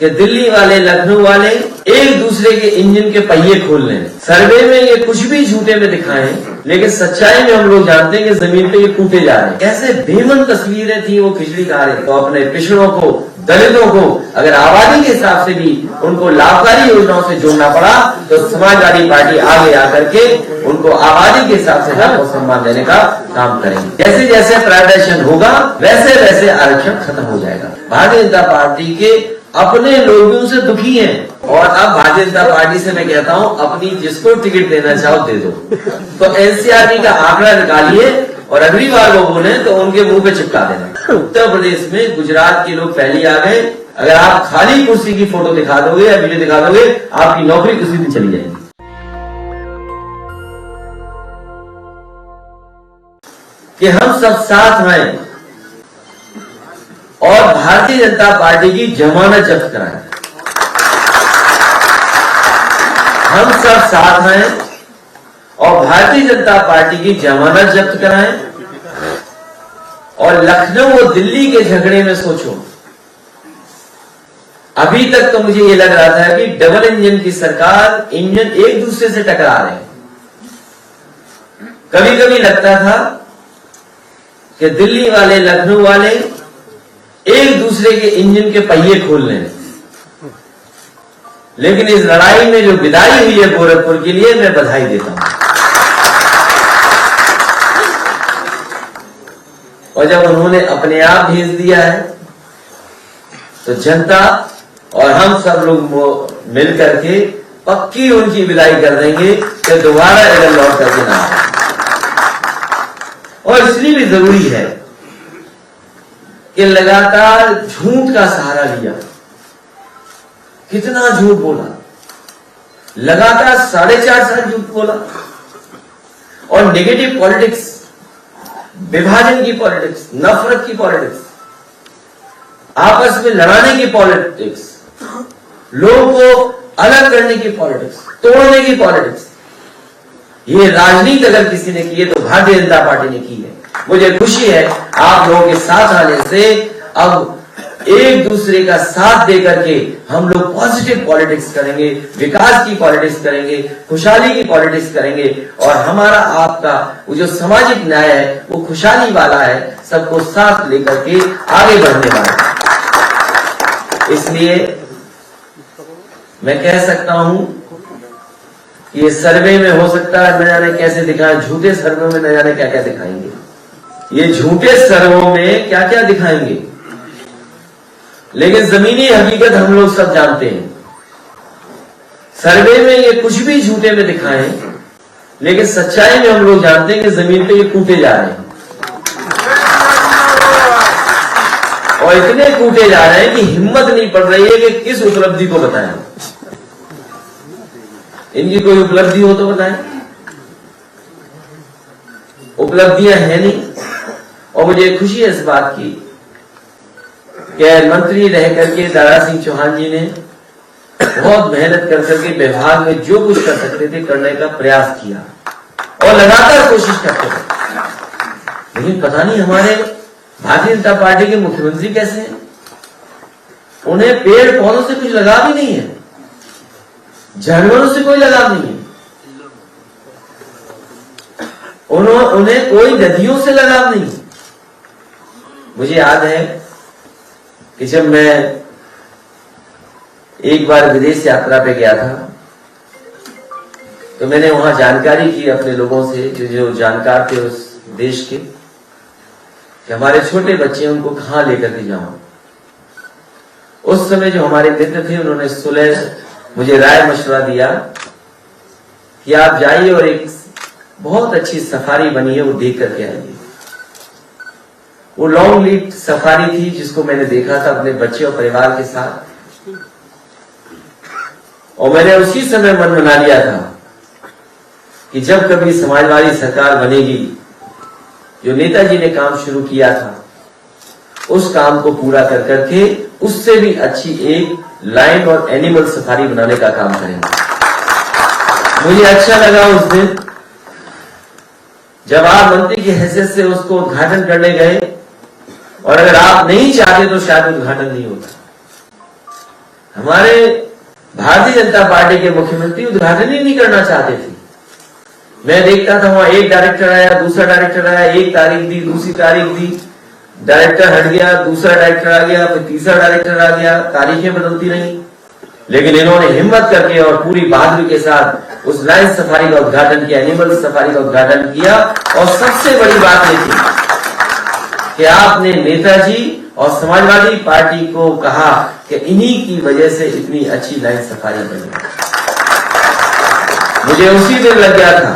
कि दिल्ली वाले लखनऊ वाले एक दूसरे के इंजन के पहिए खोल रहे हैं। सर्वे में ये कुछ भी झूठे में दिखाएं, लेकिन सच्चाई में हम लोग जानते हैं कि जमीन पे ये कूटे जा रहे हैं। कैसे बेमन तस्वीरें थी वो खिचड़ी खा रहे। तो अपने पिछड़ों को, दलितों को अगर आबादी के हिसाब से भी उनको लाभकारी योजनाओं से जोड़ना पड़ा तो समाजवादी पार्टी आगे आकर के उनको आबादी के हिसाब से हक और सम्मान देने का काम करेंगे। जैसे जैसे प्राइवेटाइजेशन होगा वैसे वैसे आरक्षण खत्म हो जाएगा। भारतीय जनता पार्टी के अपने लोग भी उनसे दुखी हैं और अब भारतीय जनता पार्टी से मैं कहता हूं अपनी जिसको टिकट देना चाहो दे दो। तो एनसीआरटी का आंकड़ा निकालिए और अगली बार वो बोले तो उनके मुंह पे चिपका देना। उत्तर प्रदेश में गुजरात के लोग पहले आ गए। अगर आप खाली कुर्सी की फोटो दिखा दोगे या वीडियो दिखा दोगे आपकी नौकरी किसी दिन चली जाएगी। कि हम सब साथ हैं और भारतीय जनता पार्टी की जमानत जब्त कराएं। हम सब साथ हैं और भारतीय जनता पार्टी की जमानत जब्त कराएं। और लखनऊ और दिल्ली के झगड़े में सोचो, अभी तक तो मुझे ये लग रहा था कि डबल इंजन की सरकार, इंजन एक दूसरे से टकरा रहे हैं। कभी कभी लगता था कि दिल्ली वाले, लखनऊ वाले एक दूसरे के इंजन के पहिए खोल रहे हैं। लेकिन इस लड़ाई में जो विदाई हुई है गोरखपुर के लिए, मैं बधाई देता हूं। और जब उन्होंने अपने आप भेज दिया है तो जनता और हम सब लोग मिल करके पक्की उनकी विदाई कर देंगे कि दोबारा इधर लौट करके ना आए। और इसलिए भी जरूरी है कि लगातार झूठ का सहारा लिया। कितना झूठ बोला, लगातार 4.5 साल झूठ बोला। और नेगेटिव पॉलिटिक्स, विभाजन की पॉलिटिक्स, नफरत की पॉलिटिक्स, आपस में लड़ाने की पॉलिटिक्स, लोगों को अलग करने की पॉलिटिक्स, तोड़ने की पॉलिटिक्स, ये राजनीति अगर किसी ने की है तो भारतीय जनता पार्टी ने की है। मुझे खुशी है आप लोगों के साथ आने से अब एक दूसरे का साथ देकर के हम लोग पॉजिटिव पॉलिटिक्स करेंगे, विकास की पॉलिटिक्स करेंगे, खुशहाली की पॉलिटिक्स करेंगे। और हमारा आपका वो जो सामाजिक न्याय है वो खुशहाली वाला है, सबको साथ लेकर के आगे बढ़ने वाला है। इसलिए मैं कह सकता हूं कि ये सर्वे में हो सकता है न जाने कैसे दिखाएं, झूठे सर्वे में न जाने क्या क्या दिखाएंगे। ये झूठे सर्वों में क्या क्या दिखाएंगे, लेकिन जमीनी हकीकत हम लोग सब जानते हैं। सर्वे में ये कुछ भी झूठे में दिखाएं, लेकिन सच्चाई में हम लोग जानते हैं कि जमीन पे ये कूटे जा रहे हैं। और इतने कूटे जा रहे हैं कि हिम्मत नहीं पड़ रही है कि किस उपलब्धि को बताएं। इनकी कोई उपलब्धि हो तो बताएं। उपलब्धियां है नहीं। और मुझे खुशी है इस बात की कि मंत्री रह करके दारा सिंह चौहान जी ने बहुत मेहनत कर करके विभाग में जो कुछ कर सकते थे करने का प्रयास किया और लगातार कोशिश करते थे। लेकिन पता नहीं हमारे भारतीय जनता पार्टी के मुख्यमंत्री कैसे हैं, उन्हें पेड़ पौधों से कुछ लगाव ही नहीं है, जानवरों से कोई लगाव नहीं है, उन्हें कोई नदियों से लगाव नहीं। मुझे याद है कि जब मैं एक बार विदेश यात्रा पे गया था तो मैंने वहां जानकारी की अपने लोगों से जो जानकार थे उस देश के, कि हमारे छोटे बच्चे उनको कहां लेकर के जाऊं। उस समय जो हमारे मित्र थे उन्होंने सुलह मुझे राय मशवरा दिया कि आप जाइए और एक बहुत अच्छी सफारी बनी है वो देख करके आइए। वो लॉन्ग लीड सफारी थी जिसको मैंने देखा था अपने बच्चे और परिवार के साथ। और मैंने उसी समय मन बना लिया था कि जब कभी समाजवादी सरकार बनेगी, जो नेताजी ने काम शुरू किया था उस काम को पूरा कर करके उससे भी अच्छी एक लाइन और एनिमल सफारी बनाने का काम करेंगे। मुझे अच्छा लगा उस दिन जब आप मंत्री की हैसियत से उसको उद्घाटन करने गए, और अगर आप नहीं चाहते तो शायद उद्घाटन नहीं होता। हमारे भारतीय जनता पार्टी के मुख्यमंत्री उद्घाटन ही नहीं करना चाहते थे। मैं देखता था वहां एक डायरेक्टर आया, दूसरा डायरेक्टर आया, एक तारीख दी, दूसरी तारीख दी, डायरेक्टर हट गया, दूसरा डायरेक्टर आ गया, फिर तीसरा डायरेक्टर आ गया, तारीखें बदलती रही। लेकिन इन्होंने हिम्मत करके और पूरी बहादुरी के साथ उस लायंस सफारी का उद्घाटन किया, एनिमल सफारी का उद्घाटन किया। और सबसे बड़ी बात ये थी कि आपने नेताजी और समाजवादी पार्टी को कहा कि इन्हीं की वजह से इतनी अच्छी लायंस सफारी बनी। मुझे उसी दिन लग गया था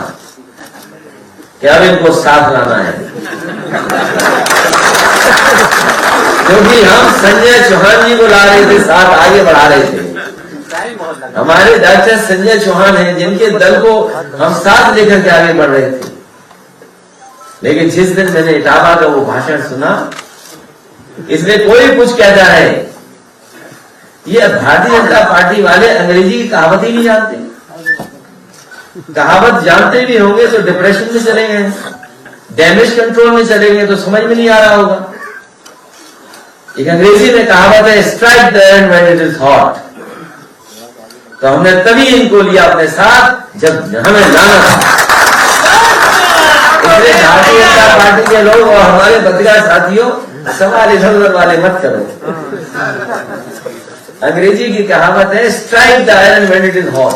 कि अब इनको साथ लाना है, क्योंकि हम संजय चौहान जी को ला रहे थे, साथ आगे बढ़ा रहे थे। हमारे डॉक्टर संजय चौहान हैं जिनके दल को हम साथ लेकर के आगे बढ़ रहे थे। लेकिन जिस दिन मैंने इटावा का वो भाषण सुना, इसमें कोई कुछ कहता है, ये भारतीय जनता पार्टी वाले अंग्रेजी की कहावत ही नहीं जानते। कहावत जानते भी होंगे तो डिप्रेशन में चले गए, डैमेज कंट्रोल में चले गए, तो समझ में नहीं आ रहा होगा। एक अंग्रेजी में कहावत है, strike the iron when it is hot. तो हमने तभी इनको लिया अपने साथ जब हमें लाना था। इसलिए भारतीय जनता पार्टी के लोग और हमारे पत्रकार साथियों, सवाल इधर उधर वाले मत करो। अंग्रेजी की कहावत है, strike the iron when it is hot.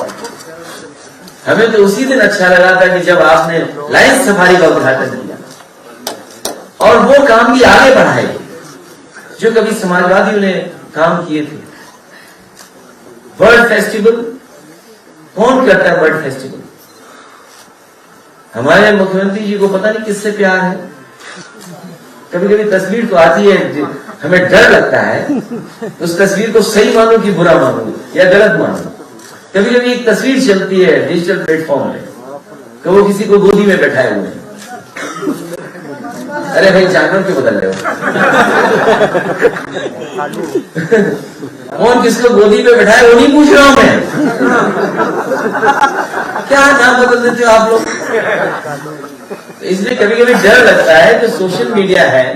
हमें तो उसी दिन अच्छा लगा था कि जब आपने लायंस सफारी का उद्घाटन किया और वो काम भी आगे बढ़ाए जो कभी समाजवादियों ने काम किए थे। बर्ड फेस्टिवल कौन करता है? बर्ड फेस्टिवल हमारे मुख्यमंत्री जी को पता नहीं किससे प्यार है। कभी कभी तस्वीर तो आती है, हमें डर लगता है तो उस तस्वीर को सही मानो कि बुरा मानो या गलत मानो। कभी कभी एक तस्वीर चलती है डिजिटल प्लेटफॉर्म में कि वो किसी को गोदी में बैठाए हुए हैं। अरे भाई, जानवर क्यों बदल रहे हो? कौन किसको गोदी पे बैठाए वो नहीं पूछ रहा हूं मैं। क्या नाम बदल देते हो आप लोग? इसलिए कभी कभी डर लगता है कि सोशल मीडिया है,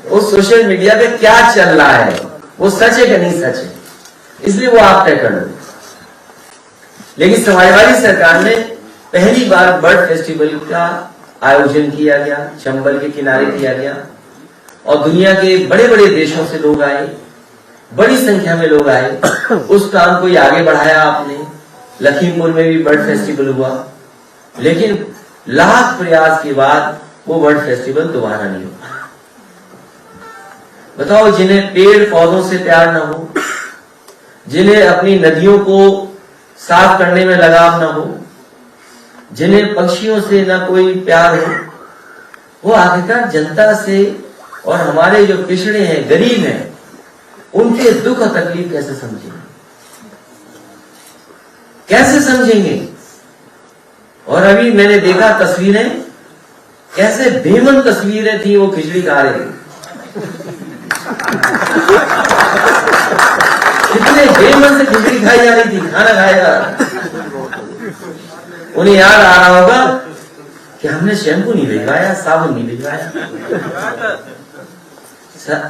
उस सोशल मीडिया पे क्या चल रहा है, वो सच है कि नहीं सच है, इसलिए वो आप तय कर लो। लेकिन समाजवादी सरकार ने पहली बार बर्ड फेस्टिवल का आयोजन किया गया, चंबल के किनारे किया गया और दुनिया के बड़े बड़े देशों से लोग आए, बड़ी संख्या में लोग आए। उस काम को आगे बढ़ाया आपने। लखीमपुर में भी बर्ड फेस्टिवल हुआ, लेकिन लाख प्रयास के बाद वो बर्ड फेस्टिवल दोबारा नहीं हुआ। बताओ, जिन्हें पेड़ पौधों से प्यार ना हो, जिन्हें अपनी नदियों को साफ करने में लगाव ना हो, जिन्हें पक्षियों से ना कोई प्यार हो, वो आखिरकार जनता से और हमारे जो पिछड़े हैं, गरीब हैं, उनके दुख और तकलीफ कैसे समझेंगे? कैसे समझेंगे? और अभी मैंने देखा तस्वीरें, कैसे बेमन तस्वीरें थी, वो खिचड़ी खा रहे थे। कितने बेमन से खिचड़ी खाई जा रही थी, खाना खाया जा रहा। उन्हें याद आ रहा होगा कि हमने शैम्पू नहीं भिजवाया, साबुन नहीं भिजवाया।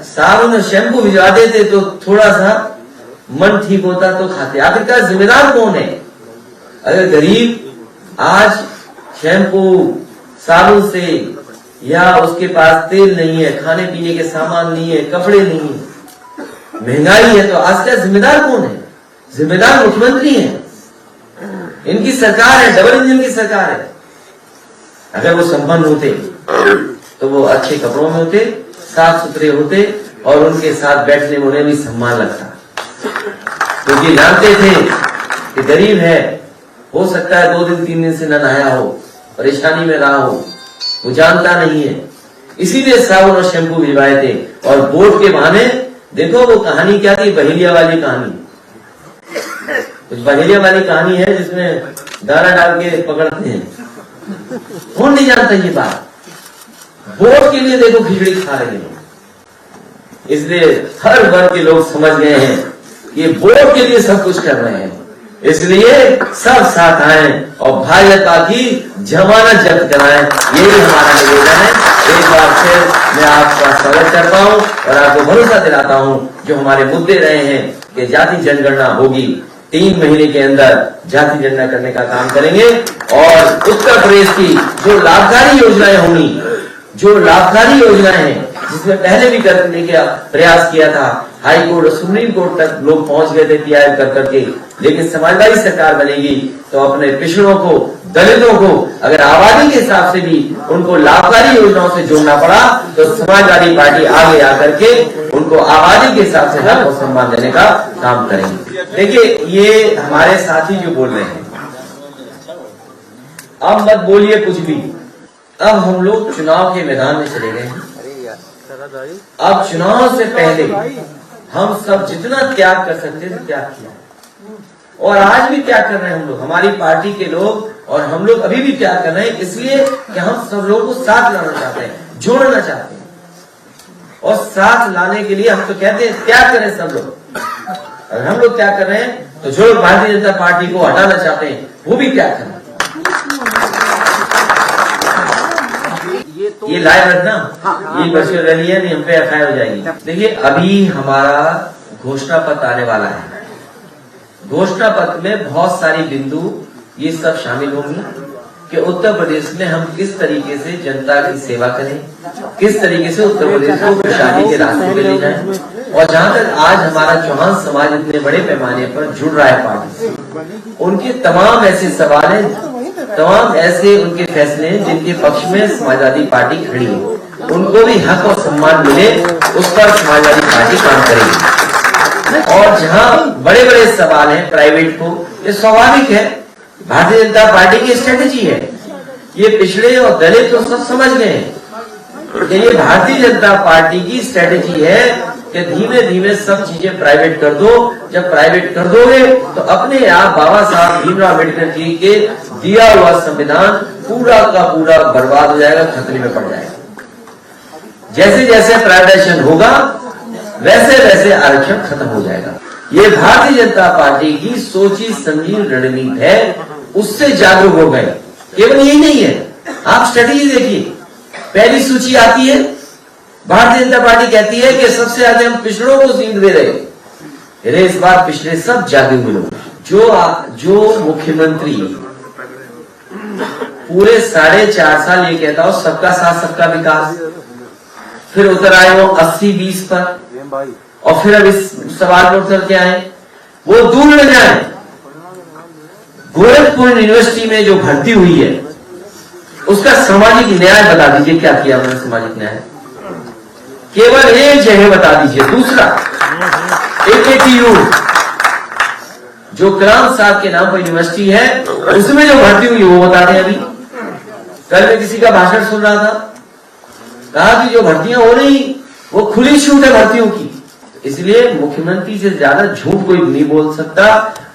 साबुन और शैम्पू भिजवा देते तो थोड़ा सा मन ठीक होता तो खाते। आखिरकार जिम्मेदार कौन है? अगर गरीब आज शैम्पू साबुन से या उसके पास तेल नहीं है, खाने पीने के सामान नहीं है, कपड़े नहीं है, महंगाई है, तो आज का जिम्मेदार कौन है? जिम्मेदार मुख्यमंत्री है। इनकी सरकार है, डबल इंजन की सरकार है। अगर वो संपन्न होते तो वो अच्छे कपड़ों में होते, साफ सुथरे होते और उनके साथ बैठने में उन्हें भी सम्मान लगता, क्योंकि जानते थे कि गरीब है, हो सकता है 2 दिन 3 दिन से न नहाया हो, परेशानी में रहा हो, वो जानता नहीं है। इसीलिए साबुन और शैम्पू भिजवाए थे। और वोट के बहाने देखो वो कहानी क्या थी, बहेलिया वाली कहानी। कुछ बहेलिया वाली कहानी है जिसमें दाना डाल के पकड़ते हैं। कौन नहीं जानता ये बात? वोट के लिए देखो खिचड़ी खा रहे हैं। इसलिए हर वर्ग के लोग समझ गए हैं कि वोट के लिए सब कुछ कर रहे हैं, इसलिए सब साथ आए और भाजपा की जमानत जब्त कराएं, यही हमारा निवेदन है। एक बार फिर मैं आपका स्वागत करता हूं और आपको भरोसा दिलाता हूं जो हमारे मुद्दे रहे हैं कि जाति जनगणना होगी, 3 महीने के अंदर जाति जनगणना करने का काम करेंगे और उत्तर प्रदेश की जो लाभकारी योजनाएं होंगी, जो लाभकारी योजनाएं हैं जिसमें पहले भी करने का प्रयास किया था, हाई कोर्ट और सुप्रीम कोर्ट तक लोग पहुंच गए थे पीआई कर करके, लेकिन समाजवादी सरकार बनेगी तो अपने पिछड़ों को, दलितों को अगर आबादी के हिसाब से भी उनको लाभकारी योजनाओं से जोड़ना पड़ा तो समाजवादी पार्टी आगे आकर के उनको आबादी के हिसाब से हक और सम्मान देने का काम करेंगे। देखिए, ये हमारे साथी जो बोल रहे हैं, अब मत बोलिए कुछ भी। अब हम लोग चुनाव के मैदान में चले गए हैं। अब चुनाव से पहले हम सब जितना त्याग कर सकते थे त्याग किया, और आज भी त्याग कर रहे हैं हम लोग, हमारी पार्टी के लोग, और हम लोग अभी भी त्याग कर रहे हैं, इसलिए कि हम सब लोगों को साथ लाना चाहते हैं, जोड़ना चाहते हैं। और साथ लाने के लिए हम तो कहते हैं त्याग करें सब लोग। अगर हम लोग त्याग कर रहे हैं तो जो लोग भारतीय जनता पार्टी को हटाना चाहते हैं वो भी त्याग करें। ये लाइव रखना, ये वर्चुअल रैली है, नहीं हम पे एफआईआर हो जाएगी। देखिए, अभी हमारा घोषणा पत्र आने वाला है। घोषणा पत्र में बहुत सारी बिंदु ये सब शामिल होंगी कि उत्तर प्रदेश में हम किस तरीके से जनता की सेवा करें, किस तरीके से उत्तर प्रदेश को खुशहाली के रास्ते पे ले जाएं। और जहां तक आज हमारा चौहान समाज इतने बड़े पैमाने पर जुड़ रहा है पार्टी से, उनके तमाम ऐसे सवाल हैं, तमाम ऐसे उनके फैसले हैं जिनके पक्ष में समाजवादी पार्टी खड़ी है, उनको भी हक और सम्मान मिले, उस पर समाजवादी पार्टी काम करेगी। और जहां बड़े बड़े सवाल हैं प्राइवेट को, ये स्वाभाविक है, भारतीय जनता पार्टी की स्ट्रेटेजी है। ये पिछड़े और दलित तो सब समझ गए हैं कि ये भारतीय जनता पार्टी की स्ट्रेटेजी है कि धीमे धीमे सब चीजें प्राइवेट कर दो। जब प्राइवेट कर दोगे तो अपने आप बाबा साहब भीमराव अम्बेडकर जी के दिया हुआ संविधान पूरा का पूरा बर्बाद हो जाएगा, खतरे में पड़ जाएगा। जैसे जैसे प्राइवेटाइजेशन होगा वैसे वैसे आरक्षण खत्म हो जाएगा। ये भारतीय जनता पार्टी की सोची समझी रणनीति है, उससे जागरूक हो गए। केवल यही नहीं है, आप स्ट्रेटेजी देखिए, पहली सूची आती है, भारतीय जनता पार्टी कहती है कि सबसे ज्यादा हम पिछड़ों को सीट दे रहे हैं। अरे इस बार पिछड़े सब जागरूक मिलो। जो मुख्यमंत्री पूरे 4.5 साल ये कहता हो सबका साथ सबका विकास, फिर उतर आए वो 80-20 पर, और फिर अब इस सवाल पर उतर के आए, वो दूर न जाए। गोरखपुर यूनिवर्सिटी में जो भर्ती हुई है उसका सामाजिक न्याय बता दीजिए, क्या किया उन्होंने सामाजिक न्याय? केवल एक जगह बता दीजिए। दूसरा, AKTU जो कलाम साहब के नाम पर यूनिवर्सिटी है, उसमें जो भर्ती हुई वो बता दें। अभी कल मैं किसी का भाषण सुन रहा था, कहा कि जो भर्तियां हो रही वो खुली छूट है भर्तियों की, इसलिए मुख्यमंत्री से ज्यादा झूठ कोई नहीं बोल सकता।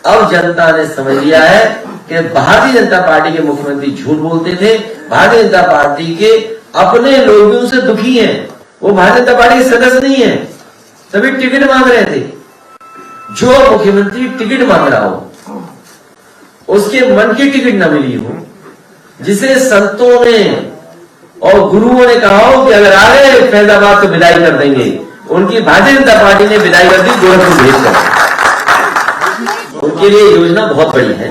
अब जनता ने समझ लिया है कि भारतीय जनता पार्टी के मुख्यमंत्री झूठ बोलते थे, भारतीय जनता पार्टी के अपने लोग भी उनसे दुखी हैं, वो भारतीय जनता पार्टी के सदस्य नहीं है, सभी टिकट मांग रहे थे। जो मुख्यमंत्री टिकट मांग रहा हो, उसके मन की टिकट न मिली हो, जिसे संतों ने और गुरुओं ने कहा हो कि अगर आ गए फैजाबाद तो विदाई कर देंगे, उनकी भारतीय जनता पार्टी ने विदाई कर दी गोरखपुर भेजकर। उनके लिए योजना बहुत बड़ी है,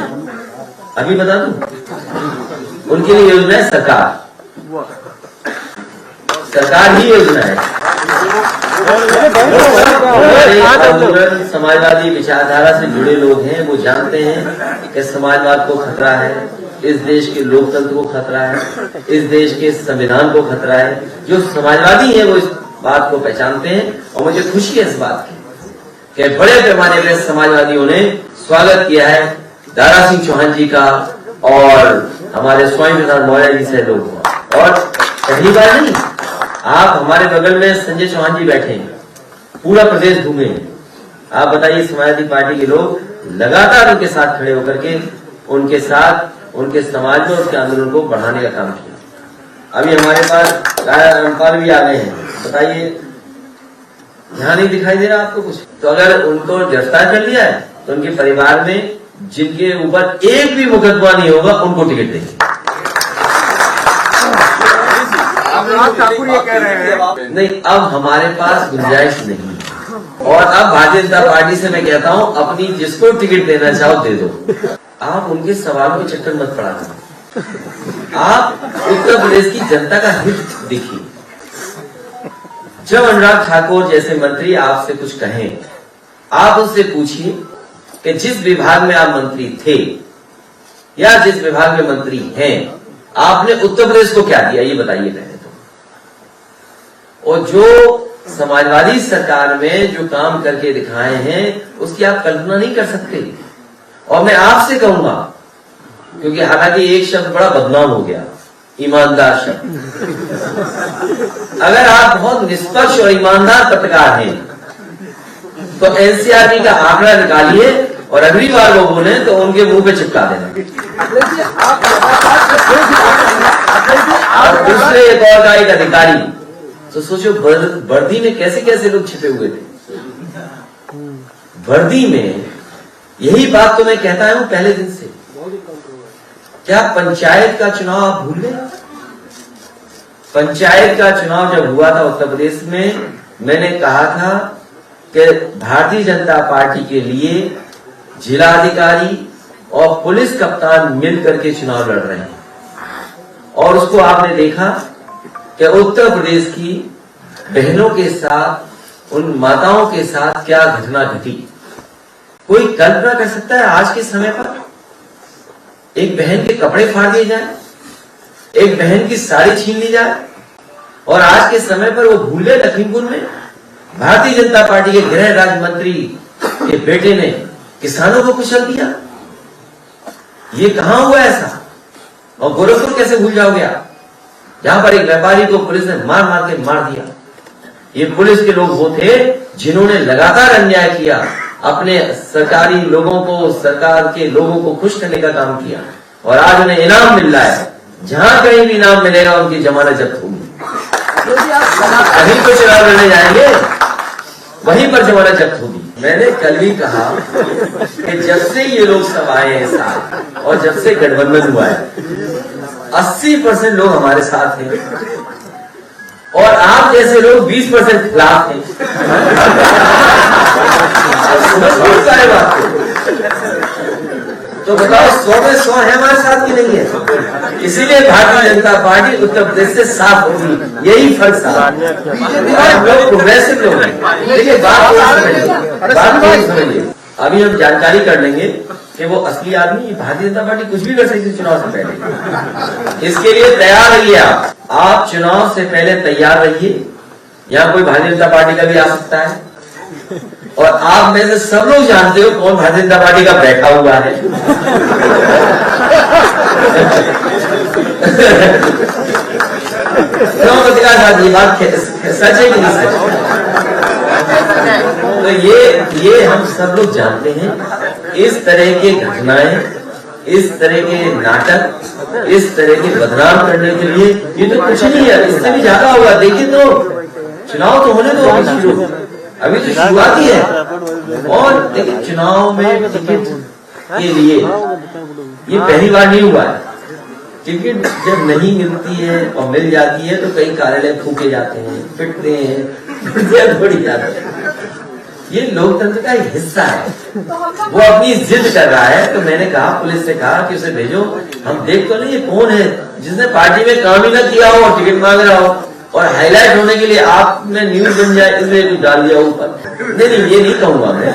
अभी बता दूं, उनके लिए योजना है सरकार ही योजना है। समाजवादी विचारधारा से जुड़े लोग हैं, वो जानते हैं कि समाजवाद को खतरा है, इस देश के लोकतंत्र को खतरा है, इस देश के संविधान को खतरा है। जो समाजवादी है वो इस बात को पहचानते हैं, और मुझे खुशी है इस बात की कि बड़े पैमाने पर समाजवादियों ने स्वागत किया है दारा सिंह चौहान जी का और हमारे स्वामी प्रसाद मौर्य जी से लोग। और पहली बार नहीं, आप हमारे बगल में संजय चौहान जी बैठे हैं, पूरा प्रदेश घूमे हैं। आप बताइए, समाजवादी पार्टी के लोग लगातार उनके साथ खड़े होकर के उनके साथ उनके समाज में उसके आंदोलन को बढ़ाने का काम किया। अभी हमारे पास रामपाल भी आ गए हैं, बताइए यहाँ नहीं दिखाई दे रहा आपको कुछ? तो अगर उनको गिरफ्तार कर लिया है तो उनके परिवार में जिनके ऊपर एक भी मुकदमा नहीं होगा उनको टिकट देंगे। ठाकुर ये कह रहे हैं नहीं, अब हमारे पास गुंजाइश नहीं। और अब भारतीय जनता पार्टी से मैं कहता हूं, अपनी जिसको टिकट देना चाहो दे दो। आप उनके सवाल में चक्कर मत पड़ा करें। आप उत्तर प्रदेश की जनता का हित देखिए। जब अनुराग ठाकुर जैसे मंत्री आपसे कुछ कहें, आप उससे पूछिए कि जिस विभाग में आप मंत्री थे या जिस विभाग में मंत्री हैं, आपने उत्तर प्रदेश को क्या दिया, ये बताइए पहले तो। और जो समाजवादी सरकार में जो काम करके दिखाए हैं, उसकी आप कल्पना नहीं कर सकते। और मैं आपसे कहूंगा, क्योंकि हालांकि एक शब्द बड़ा बदनाम हो गया, ईमानदार शब्द। अगर आप बहुत निष्पक्ष और ईमानदार पत्रकार हैं तो एनसीआरबी का आंकड़ा निकालिए और अगली बार वो बोले तो उनके मुंह पे चिपका देना। और दूसरे एक और का एक अधिकारी, तो सोचो वर्दी में कैसे कैसे लोग छिपे हुए थे। वर्दी में यही बात तो मैं कहता हूं पहले दिन से। क्या पंचायत का चुनाव आप भूल गए? पंचायत का चुनाव जब हुआ था उत्तर प्रदेश में, मैंने कहा था कि भारतीय जनता पार्टी के लिए जिलाधिकारी और पुलिस कप्तान मिलकर के चुनाव लड़ रहे हैं। और उसको आपने देखा कि उत्तर प्रदेश की बहनों के साथ, उन माताओं के साथ क्या घटना घटी। कोई कल्पना कर सकता है आज के समय पर एक बहन के कपड़े फाड़ दिए जाए, एक बहन की साड़ी छीन ली जाए, और आज के समय पर वो भूले लखीमपुर में भारतीय जनता पार्टी के गृह राज्य मंत्री के बेटे ने किसानों को कुचल दिया। ये कहां हुआ ऐसा? और गोरखपुर कैसे भूल जाओगे आप, जहां पर एक व्यापारी को पुलिस ने मार मार के मार दिया। ये पुलिस के लोग वो थे जिन्होंने लगातार अन्याय किया, अपने सरकारी लोगों को, सरकार के लोगों को खुश करने का काम किया, और आज उन्हें इनाम मिल रहा है। जहां कहीं भी इनाम मिलेगा उनकी जमानत जब्त होगी। कहीं तो चुनाव लड़ने जाएंगे, वहीं पर जमानत जब्त होगी। मैंने कल भी कहा कि जब से ये लोग सब आए हैं साथ, और जब से गठबंधन हुआ है, 80% लोग हमारे साथ हैं, और आप जैसे लोग 20% खिलाफ हैं। सारे बात तो बताओ, 100 में 100 है हमारे साथ की नहीं है। इसीलिए भारतीय जनता पार्टी उत्तर प्रदेश से साफ होगी, यही फर्क था। लोग प्रोग्रेसिव लोग हैं। देखिए बात समझिए। अभी हम जानकारी कर लेंगे कि वो असली आदमी, भारतीय जनता पार्टी कुछ भी कर सकती है चुनाव से पहले। इसके लिए तैयार रहिए। आप चुनाव से पहले तैयार रहिए। यहाँ कोई भारतीय जनता पार्टी का भी आ सकता है, और आप में से सब लोग जानते हो कौन भारतीय जनता पार्टी का बैठा हुआ है। क्यों पत्रकार साहब, ये बात सच है कि नहीं सच? तो ये हम सब लोग जानते हैं। इस तरह की घटनाएं, इस तरह के नाटक, इस तरह के बदनाम करने के लिए ये तो कुछ नहीं है, इससे भी ज्यादा होगा। देखिए तो चुनाव तो होने दो, अभी तो शुरुआत ही है। और देखिए चुनाव में टिकट के लिए ये पहली बार नहीं हुआ है। टिकट जब नहीं मिलती है और मिल जाती है तो कई कार्यालय फूके जाते हैं, पिटते हैं, थोड़ी जाते हैं। ये लोकतंत्र का एक हिस्सा है। वो अपनी जिद कर रहा है, तो मैंने कहा, पुलिस से कहा कि उसे भेजो, हम देख तो नहीं ये कौन है जिसने पार्टी में काम ही ना किया हो और टिकट मांग रहा हो, और हाईलाइट होने के लिए आप में न्यूज बन जाए इसलिए कुछ डाल दिया ऊपर। नहीं, ये नहीं कहूंगा मैं।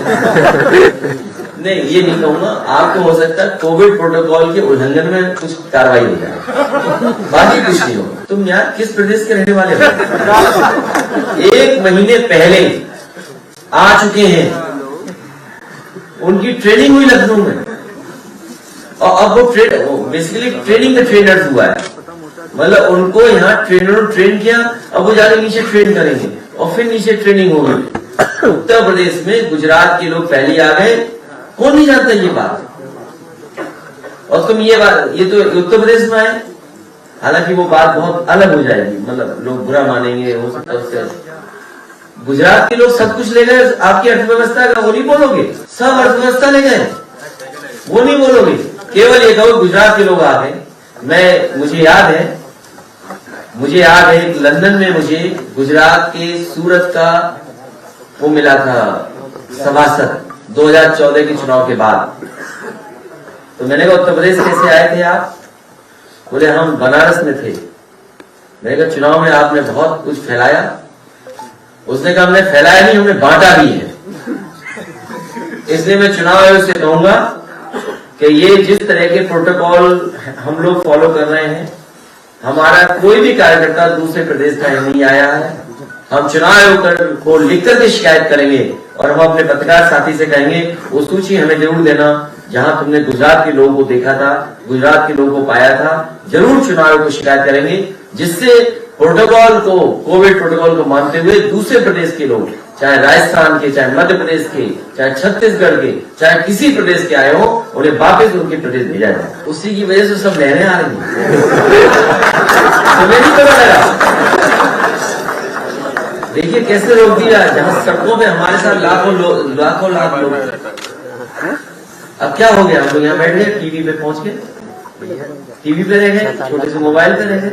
नहीं, ये नहीं कहूंगा। आपको हो सकता है कोविड प्रोटोकॉल के उल्लंघन में कुछ कार्रवाई हो जाए, बाकी कुछ नहीं होगा। तुम यार किस प्रदेश के रहने वाले हो? 1 महीने पहले आ चुके हैं, उनकी ट्रेनिंग हुई लखनऊ में, और अब वो बेसिकली ट्रेनिंग का ट्रेनर्स हुआ है। मतलब उनको यहाँ ट्रेनरों ट्रेन किया, अब वो जाके नीचे ट्रेन करेंगे और फिर नीचे ट्रेनिंग होगी। उत्तर प्रदेश में गुजरात के लोग पहले आ गए, कौन नहीं जानता ये बात। और तुम ये तो उत्तर प्रदेश में आए, हालांकि वो बात बहुत अलग हो जाएगी, मतलब लोग बुरा मानेंगे, हो सकता है उससे। गुजरात के लोग सब कुछ ले गए आपकी अर्थव्यवस्था का, वो नहीं बोलोगे? सब अर्थव्यवस्था ले गए, वो नहीं बोलोगे। केवल ये कहो गुजरात के लोग आ गए। मुझे याद है लंदन में मुझे गुजरात के सूरत का वो मिला था सभासद 2014 के चुनाव के बाद। तो मैंने कहा उत्तर प्रदेश कैसे आए थे आप? बोले हम बनारस में थे। मैंने कहा चुनाव में आपने बहुत कुछ फैलाया। उसने कहा हमने फैलाया नहीं, हमने बांटा भी है। इसलिए मैं चुनाव आयोग से कहूंगा कि ये जिस तरह के प्रोटोकॉल हम लोग फॉलो कर रहे हैं, हमारा कोई भी कार्यकर्ता दूसरे प्रदेश का नहीं आया है। हम चुनाव आयोग को लिख करके शिकायत करेंगे और हम अपने पत्रकार साथी से कहेंगे वो सूची हमें जरूर देना जहां तुमने गुजरात के लोगों को देखा था, गुजरात के लोगों को पाया था। जरूर चुनाव आयोग को शिकायत करेंगे, जिससे प्रोटोकॉल को, कोविड प्रोटोकॉल को मानते हुए दूसरे प्रदेश के लोग, चाहे राजस्थान के, चाहे मध्य प्रदेश के, चाहे छत्तीसगढ़ के, चाहे किसी प्रदेश के आए हो, उन्हें वापस उनके प्रदेश भेजा जाए। उसी की वजह से सब लहरें आ रही तुम्हें नहीं पता लगा? देखिए कैसे रोक दिया, जहां सड़कों पे हमारे साथ लाखों लाख लोग। अब क्या हो गया, हम लोग यहाँ बैठ गए, टीवी पे पहुंच गए, टीवी पे रह गए, छोटे से मोबाइल पे रह गए,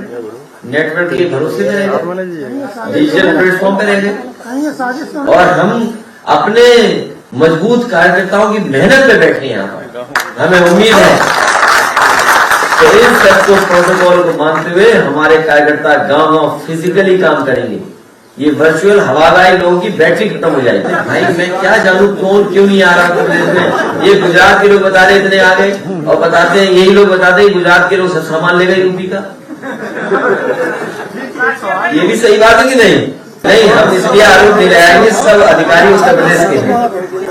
नेटवर्क के भरोसे पे रह गए, डिजिटल प्लेटफॉर्म पे रह गए, और हम अपने मजबूत कार्यकर्ताओं की मेहनत पे बैठे यहाँ पर। हमें उम्मीद है तो इन सबको प्रोटोकॉल को मानते हुए हमारे कार्यकर्ता गांव फिजिकली काम करेंगे। ये वर्चुअल हवालाई लोगों की बैटरी खत्म हो जाएगी। भाई मैं क्या जानू कौन क्यों नहीं आ रहा प्रदेश में। ये गुजरात के लोग बता रहे इतने आ गए, और बताते हैं यही लोग बताते हैं गुजरात के लोग सब सामान ले गए यूपी का। ये भी सही बात है कि नहीं? नहीं, हम इसलिए आरोप नहीं लगाएंगे, सब अधिकारी उत्तर प्रदेश के हैं।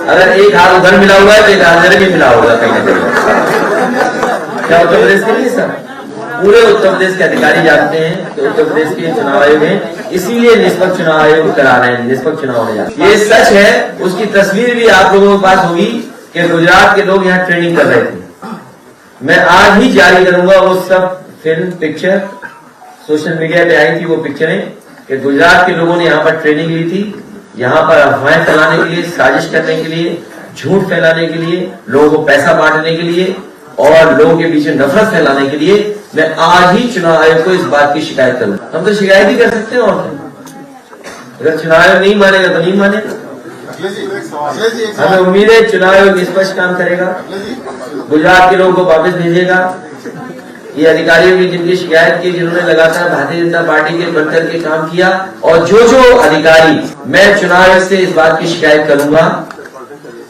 अगर एक हाथ उधर मिला हुआ है तो एक हाथ इधर भी मिला होगा कहीं ना कहीं। क्या उत्तर प्रदेश के नहीं सर? पूरे उत्तर प्रदेश के अधिकारी जानते हैं कि उत्तर प्रदेश के चुनाव आयोग है, इसीलिए निष्पक्ष चुनाव आयोग करा रहे हैं, निष्पक्ष चुनाव होने जा रहे हैं। ये सच है, उसकी तस्वीर भी आप लोगों के पास होगी कि गुजरात के लोग यहाँ ट्रेनिंग कर रहे थे। मैं आज ही जारी करूंगा वो सब फिल्म पिक्चर, सोशल मीडिया पे आई थी वो पिक्चरें कि गुजरात के लोगों ने यहाँ पर ट्रेनिंग ली थी, यहाँ पर अफवाहें फैलाने के लिए, साजिश करने के लिए, झूठ फैलाने के लिए, लोगों को पैसा बांटने के लिए और लोगों के बीच में नफरत फैलाने के लिए। मैं आज ही चुनाव आयोग को इस बात की शिकायत करूँ। हम तो शिकायत ही कर सकते हैं, और अगर चुनाव आयोग नहीं मानेगा तो नहीं मानेगा। हमें उम्मीद है चुनाव आयोग स्पष्ट काम करेगा, गुजरात के लोगों को वापस भेजेगा। ये अधिकारियों की जिनकी शिकायत की, जिन्होंने लगातार भारतीय जनता पार्टी के बनकर के काम किया, और जो अधिकारी, मैं चुनाव आयोग से इस बात की शिकायत करूंगा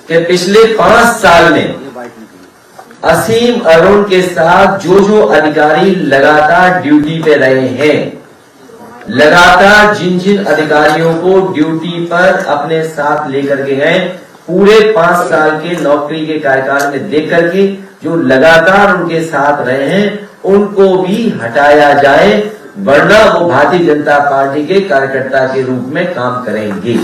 कि पिछले 5 साल में असीम अरुण के साथ जो अधिकारी लगातार ड्यूटी पे रहे हैं, लगातार जिन अधिकारियों को ड्यूटी पर अपने साथ लेकर के गए, पूरे 5 साल के नौकरी के कार्यकाल में देख करके जो लगातार उनके साथ रहे हैं, उनको भी हटाया जाए, वरना वो भारतीय जनता पार्टी के कार्यकर्ता के रूप में काम करेंगे।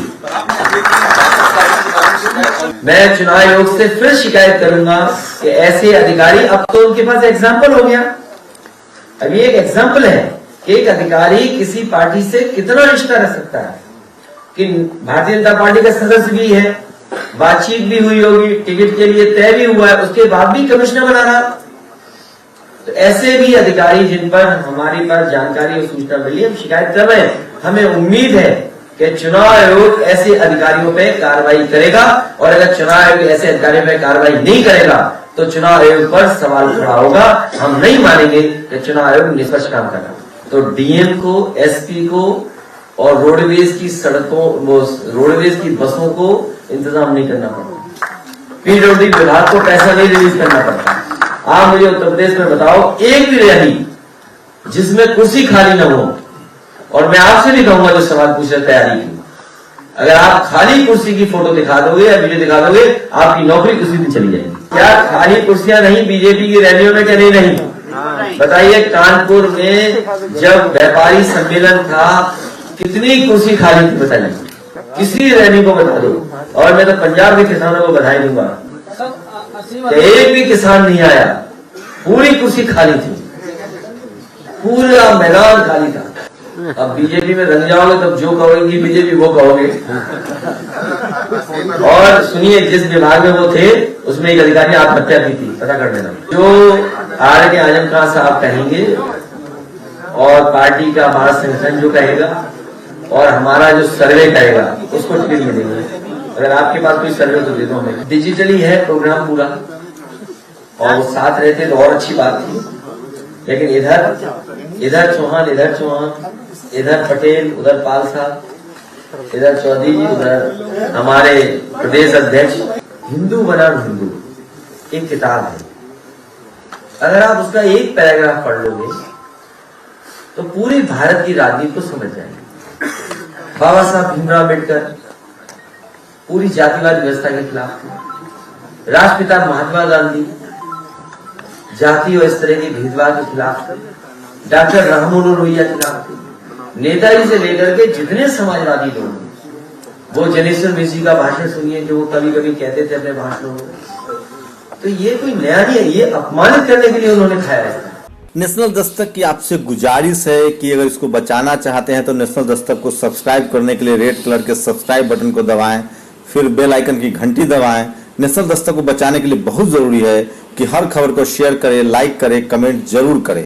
मैं चुनाव आयोग से फिर शिकायत करूंगा कि ऐसे अधिकारी, अब तो उनके पास एग्जाम्पल हो गया। अब ये एक एग्जाम्पल है कि एक अधिकारी किसी पार्टी से कितना रिश्ता रख सकता है, कि भारतीय जनता पार्टी का सदस्य भी है, बातचीत भी हुई होगी, टिकट के लिए तय भी हुआ है, उसके बाद भी कमिश्नर बना रहा। तो ऐसे भी अधिकारी जिन पर हमारी पास जानकारी और सूचना मिली, हम शिकायत कर रहे हैं। हमें उम्मीद है कि चुनाव आयोग ऐसे अधिकारियों पे कार्रवाई करेगा, और अगर चुनाव आयोग ऐसे अधिकारियों पे कार्रवाई नहीं करेगा तो चुनाव आयोग पर सवाल खड़ा होगा। हम नहीं मानेंगे कि चुनाव आयोग निष्पक्ष काम कर रहा। तो डीएम को, एसपी को और रोडवेज की सड़कों, रोडवेज की बसों को इंतजाम नहीं करना पड़ता, पीडब्ल्यूडी विभाग को पैसा नहीं रिलीज करना पड़ता। आप मुझे उत्तर प्रदेश में बताओ एक भी रैली जिसमें कुर्सी खाली न हो, और मैं आपसे भी कहूंगा जो सवाल पूछ रहे तैयारी की, अगर आप खाली कुर्सी की फोटो दिखा दोगे या वीडियो दिखा दोगे, आपकी नौकरी उसी दिन चली जाएगी। क्या खाली कुर्सियां नहीं बीजेपी की रैलियों में? क्या नहीं? बताइए, कानपुर में जब व्यापारी सम्मेलन था कितनी कुर्सी खाली थी? बताइए, किसी रैली को बता दो। और मैं तो पंजाब के किसानों को बधाई दूंगा, एक भी किसान नहीं आया, पूरी कुर्सी खाली थी, पूरा मैदान खाली था। अब बीजेपी में रंग जाओगे तब जो कहोगे बीजेपी वो कहोगे। और सुनिए, जिस विभाग में वो थे उसमें एक अधिकारी आत्महत्या की थी, पता कर लेना। जो आर.के. आजम खान साहब कहेंगे और पार्टी का महासंगठन जो कहेगा और हमारा जो सर्वे करेगा उसको टिकट मिलेगी। अगर आपके पास कोई सर्वे तो दे दो हमें। डिजिटली है प्रोग्राम पूरा, और वो साथ रहते तो और अच्छी बात थी, लेकिन इधर चौहान, इधर पटेल, उधर पाल साहब, इधर चौधरी जी, उधर हमारे प्रदेश अध्यक्ष। हिंदू बनाम हिंदू एक किताब है, अगर आप उसका एक पैराग्राफ पढ़ लोगे तो पूरी भारत की राजनीति को समझ जाएंगे। बाबा साहब भीमराव अम्बेडकर पूरी जातिवाद व्यवस्था के खिलाफ थे। राष्ट्रपिता महात्मा गांधी जाति और इस तरह के भेदभाव के खिलाफ थे। डॉक्टर राममनोहर लोहिया के खिलाफ थे। नेताजी से लेकर के जितने समाजवादी लोग हैं, वो जनेश्वर मिश्र का भाषण सुनिए जो वो कभी कभी कहते थे अपने भाषणों में, तो ये कोई नया नहीं है, ये अपमानित करने के लिए उन्होंने खाया है। नेशनल दस्तक की आपसे गुजारिश है कि अगर इसको बचाना चाहते हैं तो नेशनल दस्तक को सब्सक्राइब करने के लिए रेड कलर के सब्सक्राइब बटन को दबाएं, फिर बेल आइकन की घंटी दबाएं। नेशनल दस्तक को बचाने के लिए बहुत जरूरी है कि हर खबर को शेयर करें, लाइक करें, कमेंट जरूर करें।